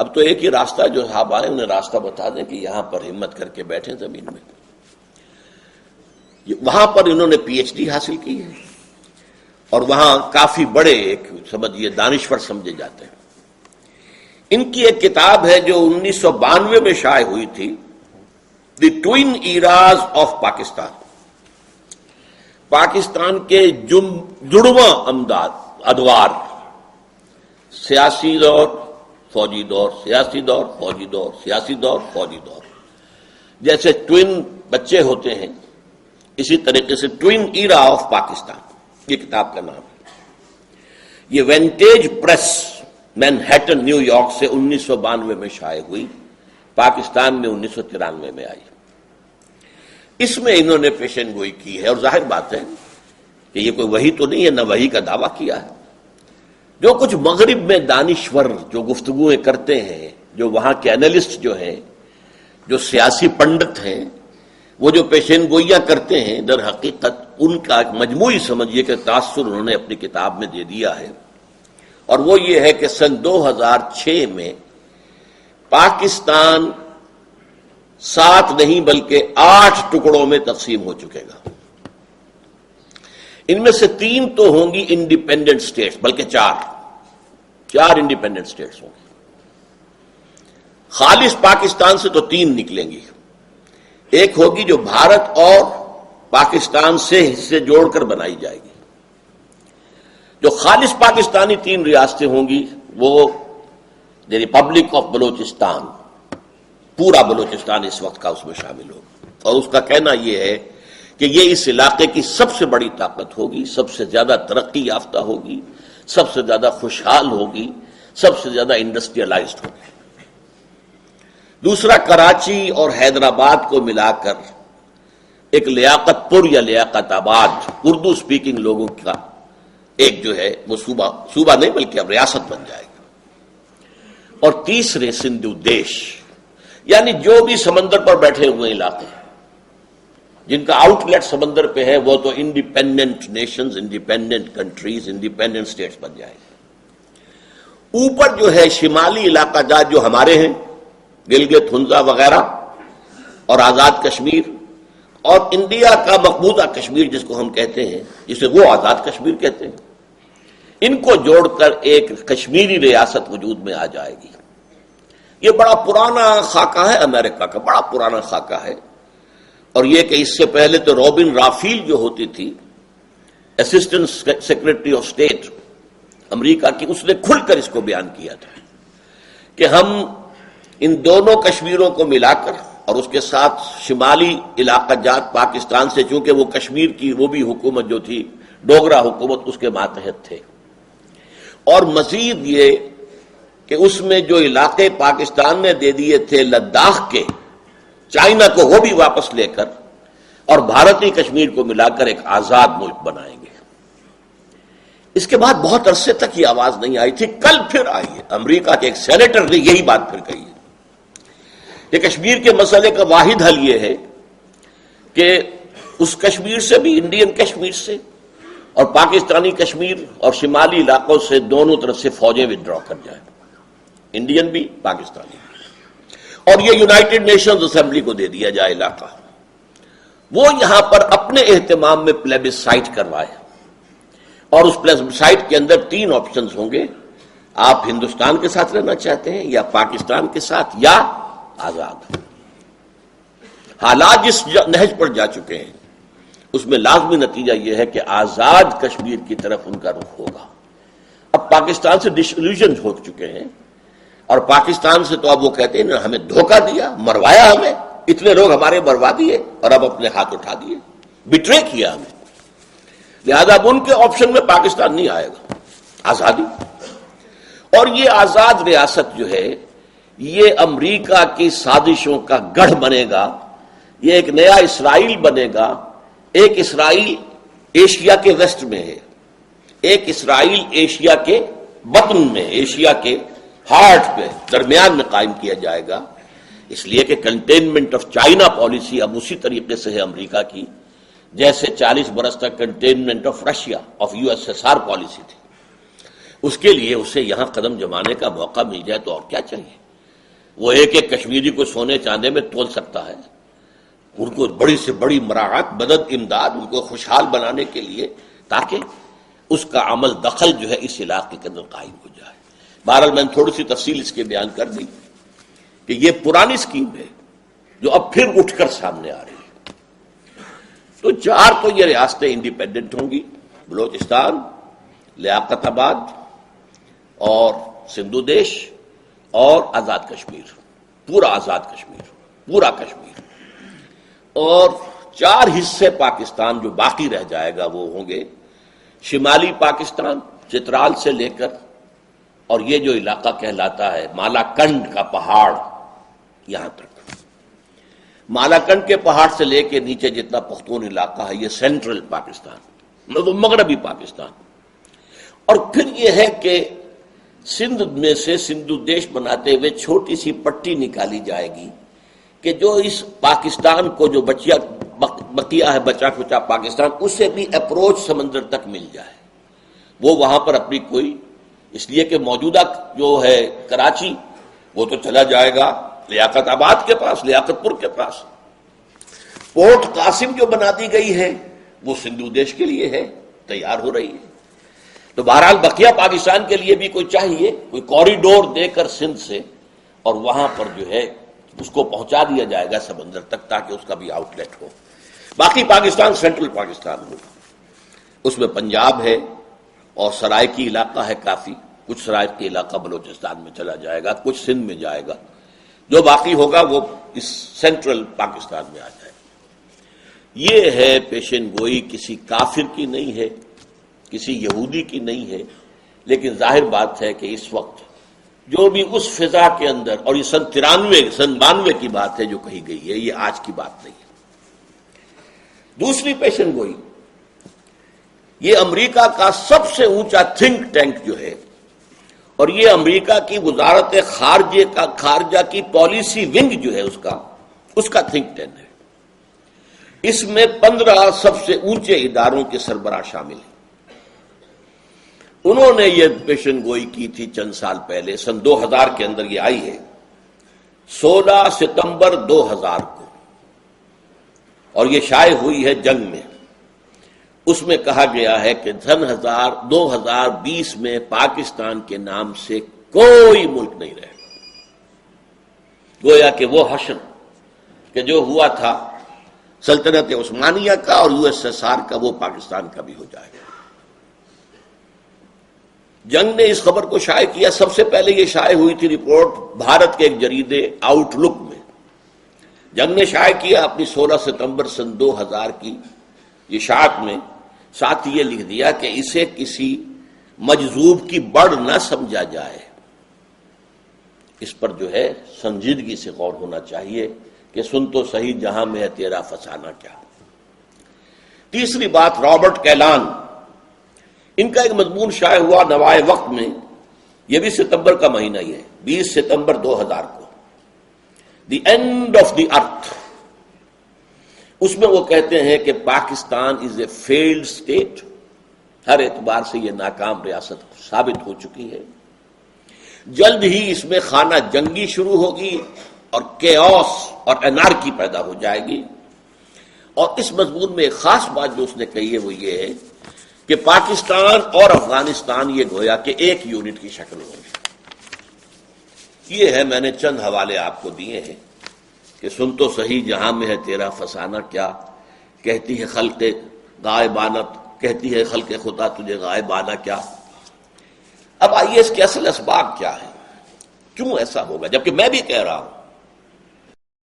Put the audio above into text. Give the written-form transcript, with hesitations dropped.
اب تو ایک ہی راستہ ہے، جو صاحب آئے انہیں راستہ بتا دیں کہ یہاں پر ہمت کر کے بیٹھیں زمین میں. وہاں پر انہوں نے پی ایچ ڈی حاصل کی ہے اور وہاں کافی بڑے ایک سمجھیے دانشور سمجھے جاتے ہیں. ان کی ایک کتاب ہے جو 1992 میں شائع ہوئی تھی، the twin eras of Pakistan, Pakistan کے جڑواں ادوار، سیاسی دور، فوجی دور، سیاسی دور، فوجی دور، سیاسی دور، فوجی دور. جیسے ٹوئن بچے ہوتے ہیں اسی طریقے سے ٹوئن ایرا آف پاکستان یہ کتاب کا نام ہے. یہ vantage press Manhattan new York سے 1992 میں شائع ہوئی، پاکستان میں 1993 میں آئی. اس میں انہوں نے پیشن گوئی کی ہے، اور ظاہر بات ہے کہ یہ کوئی وحی تو نہیں ہے، نہ وحی کا دعویٰ کیا ہے. جو کچھ مغرب میں دانشور جو گفتگویں کرتے ہیں، جو وہاں کے انالسٹ جو ہیں، جو سیاسی پنڈت ہیں، وہ جو پیشن گوئیاں کرتے ہیں، در حقیقت ان کا ایک مجموعی سمجھیے کہ تاثر انہوں نے اپنی کتاب میں دے دیا ہے. اور وہ یہ ہے کہ سن 2006 میں پاکستان 7 نہیں بلکہ 8 ٹکڑوں میں تقسیم ہو چکے گا. ان میں سے 3 تو ہوں گی انڈیپینڈنٹ سٹیٹس، بلکہ 4 انڈیپینڈنٹ سٹیٹس ہوں گی. خالص پاکستان سے تو 3 نکلیں گی. ایک ہوگی جو بھارت اور پاکستان سے حصے جوڑ کر بنائی جائے گی. جو خالص پاکستانی 3 ریاستیں ہوں گی وہ دی ریپبلک آف بلوچستان، پورا بلوچستان اس وقت کا اس میں شامل ہوگا. اور اس کا کہنا یہ ہے کہ یہ اس علاقے کی سب سے بڑی طاقت ہوگی، سب سے زیادہ ترقی یافتہ ہوگی، سب سے زیادہ خوشحال ہوگی، سب سے زیادہ انڈسٹریلائزڈ ہوگی. دوسرا کراچی اور حیدرآباد کو ملا کر ایک لیاقت پور یا لیاقت آباد اردو سپیکنگ لوگوں کا ایک جو ہے وہ صوبہ نہیں بلکہ اب ریاست بن جائے گا. اور تیسرے سندھو دیش، یعنی جو بھی سمندر پر بیٹھے ہوئے علاقے جن کا آؤٹ لیٹ سمندر پہ ہے وہ تو independent nations, independent countries, independent states بن جائیں گے. اوپر جو ہے شمالی علاقہ جات جو ہمارے ہیں، گلگت ہنزا وغیرہ اور آزاد کشمیر، اور انڈیا کا مقبوضہ کشمیر جس کو ہم کہتے ہیں، جسے وہ آزاد کشمیر کہتے ہیں، ان کو جوڑ کر ایک کشمیری ریاست وجود میں آ جائے گی. یہ بڑا پرانا خاکہ ہے، امریکہ کا بڑا پرانا خاکہ ہے. اور یہ کہ اس سے پہلے تو رابن رافیل جو ہوتی تھی اسسٹنٹ سیکرٹری آف اسٹیٹ امریکہ کی، اس نے کھل کر اس کو بیان کیا تھا کہ ہم ان دونوں کشمیروں کو ملا کر اور اس کے ساتھ شمالی علاقہ جات پاکستان سے، چونکہ وہ کشمیر کی وہ بھی حکومت جو تھی ڈوگرا حکومت اس کے ماتحت تھے، اور مزید یہ کہ اس میں جو علاقے پاکستان نے دے دیے تھے لداخ کے، چائنا کو وہ بھی واپس لے کر اور بھارتی کشمیر کو ملا کر ایک آزاد ملک بنائیں گے. اس کے بعد بہت عرصے تک یہ آواز نہیں آئی تھی. کل پھر آئی ہے. امریکہ کے ایک سینیٹر نے یہی بات پھر کہی ہے کہ کشمیر کے مسئلے کا واحد حل یہ ہے کہ اس کشمیر سے بھی، انڈین کشمیر سے اور پاکستانی کشمیر اور شمالی علاقوں سے دونوں طرف سے فوجیں ودرا کر جائیں، انڈین بھی پاکستانی بھی، اور یہ یونائٹڈ نیشنز اسمبلی کو دے دیا جائے علاقہ. وہ یہاں پر اپنے اہتمام میں پلیبسائٹ کروائے، اور اس پلیبسائٹ کے اندر 3 آپشنز ہوں گے. آپ ہندوستان کے ساتھ رہنا چاہتے ہیں، یا پاکستان کے ساتھ، یا آزاد. حالات جس نہج پر جا چکے ہیں اس میں لازمی نتیجہ یہ ہے کہ آزاد کشمیر کی طرف ان کا رخ ہوگا. اب پاکستان سے ڈسلیوژن ہو چکے ہیں، اور پاکستان سے تو اب وہ کہتے ہیں نا ہمیں دھوکہ دیا، مروایا ہمیں، اتنے لوگ ہمارے مروا دیے اور اب اپنے ہاتھ اٹھا دیے، بٹرے کیا ہمیں. لہذا اب ان کے آپشن میں پاکستان نہیں آئے گا، آزادی. اور یہ آزاد ریاست جو ہے یہ امریکہ کی سازشوں کا گڑھ بنے گا. یہ ایک نیا اسرائیل بنے گا. ایک اسرائیل ایشیا کے ویسٹ میں ہے، ایک اسرائیل ایشیا کے بطن میں، ایشیا کے ہارٹ پہ درمیان میں قائم کیا جائے گا. اس لیے کہ کنٹینمنٹ آف چائنا پالیسی اب اسی طریقے سے ہے امریکہ کی جیسے 40 برس تک containment of Russia of USSR policy تھی. اس کے لیے اسے یہاں قدم جمانے کا موقع مل جائے تو اور کیا چاہیے. وہ ایک ایک کشمیری کو سونے چاندے میں تول سکتا ہے. ان کو بڑی سے بڑی مراعات، مدد، امداد، ان کو خوشحال بنانے کے لیے، تاکہ اس کا عمل دخل جو ہے اس علاقے کے اندر قائم ہو جائے. بہرحال میں نے تھوڑی سی تفصیل اس کے بیان کر دی کہ یہ پرانی اسکیم ہے جو اب پھر اٹھ کر سامنے آ رہی ہے. تو 4 تو یہ ریاستیں انڈیپینڈنٹ ہوں گی، بلوچستان، لیاقت آباد اور سندھو دیش اور آزاد کشمیر، پورا آزاد کشمیر، پورا کشمیر. اور 4 حصے پاکستان جو باقی رہ جائے گا وہ ہوں گے شمالی پاکستان، چترال سے لے کر اور یہ جو علاقہ کہلاتا ہے مالاکنڈ کا پہاڑ، یہاں تک. مالاکنڈ کے پہاڑ سے لے کے نیچے جتنا پختون علاقہ ہے یہ سینٹرل پاکستان، مطلب مغربی پاکستان. اور پھر یہ ہے کہ سندھ میں سے سندھو دیش بناتے ہوئے چھوٹی سی پٹی نکالی جائے گی کہ جو اس پاکستان کو جو بقیہ ہے بچا کچا پاکستان، اسے بھی اپروچ سمندر تک مل جائے. وہ وہاں پر اپنی کوئی، اس لیے کہ موجودہ جو ہے کراچی وہ تو چلا جائے گا لیاقت آباد کے پاس، لیاقت پور کے پاس. پورٹ قاسم جو بنا دی گئی ہے وہ سندھو دیش کے لیے ہے، تیار ہو رہی ہے. تو بہرحال بقیہ پاکستان کے لیے بھی کوئی چاہیے، کوئی کوریڈور دے کر سندھ سے، اور وہاں پر جو ہے اس کو پہنچا دیا جائے گا سمندر تک تاکہ اس کا بھی آؤٹ لیٹ ہو. باقی پاکستان سینٹرل پاکستان ہوگا، اس میں پنجاب ہے اور سرائکی علاقہ ہے کافی، کچھ سرائکی علاقہ بلوچستان میں چلا جائے گا، کچھ سندھ میں جائے گا. جو باقی ہوگا وہ اس سینٹرل پاکستان میں آ جائے گا. یہ ہے پیشن گوئی، کسی کافر کی نہیں ہے، کسی یہودی کی نہیں ہے، لیکن ظاہر بات ہے کہ اس وقت جو بھی اس فضا کے اندر، اور یہ سن 92 کی بات ہے جو کہی گئی ہے، یہ آج کی بات نہیں ہے. دوسری پیشن گوئی، یہ امریکہ کا سب سے اونچا تھنک ٹینک جو ہے، اور یہ امریکہ کی وزارت خارجہ کی پالیسی ونگ جو ہے اس کا تھنک ٹینک ہے. اس میں 15 سب سے اونچے اداروں کے سربراہ شامل ہیں. انہوں نے یہ پیشن گوئی کی تھی چند سال پہلے، سن 2000 کے اندر یہ آئی ہے، 16 ستمبر 2000 کو، اور یہ شائع ہوئی ہے جنگ میں. اس میں کہا گیا ہے کہ 2020 میں پاکستان کے نام سے کوئی ملک نہیں رہے گا. گویا کہ وہ حشر کہ جو ہوا تھا سلطنت عثمانیہ کا اور USSR کا، وہ پاکستان کا بھی ہو جائے گا. جنگ نے اس خبر کو شائع کیا، سب سے پہلے یہ شائع ہوئی تھی رپورٹ بھارت کے ایک جریدے آؤٹ لک میں. جنگ نے شائع کیا اپنی 16 ستمبر سن 2000 کی اشاعت میں، ساتھ یہ لکھ دیا کہ اسے کسی مجذوب کی بڑھ نہ سمجھا جائے. اس پر جو ہے سنجیدگی سے غور ہونا چاہیے کہ سن تو صحیح جہاں میں ہے تیرا فسانہ کیا. تیسری بات، رابرٹ کیلان، ان کا ایک مضمون شائع ہوا نوائے وقت میں، یہ بھی ستمبر کا مہینہ ہی ہے، 20 ستمبر 2000 کو، دی اینڈ آف دی ارتھ. اس میں وہ کہتے ہیں کہ پاکستان از اے فیلڈ اسٹیٹ، ہر اعتبار سے یہ ناکام ریاست ثابت ہو چکی ہے. جلد ہی اس میں خانہ جنگی شروع ہوگی اور کیوس اور انارکی پیدا ہو جائے گی. اور اس مضمون میں ایک خاص بات جو اس نے کہی ہے وہ یہ ہے کہ پاکستان اور افغانستان یہ گویا کہ ایک یونٹ کی شکل ہوں گے. یہ ہے، میں نے چند حوالے آپ کو دیے ہیں کہ سن تو صحیح جہاں میں ہے تیرا فسانہ کیا، کہتی ہے خلق غائبانت، کہتی ہے خلق خدا تجھے غائبانہ کیا. اب آئیے اس کے اصل اسباب کیا ہے، کیوں ایسا ہوگا، جبکہ میں بھی کہہ رہا ہوں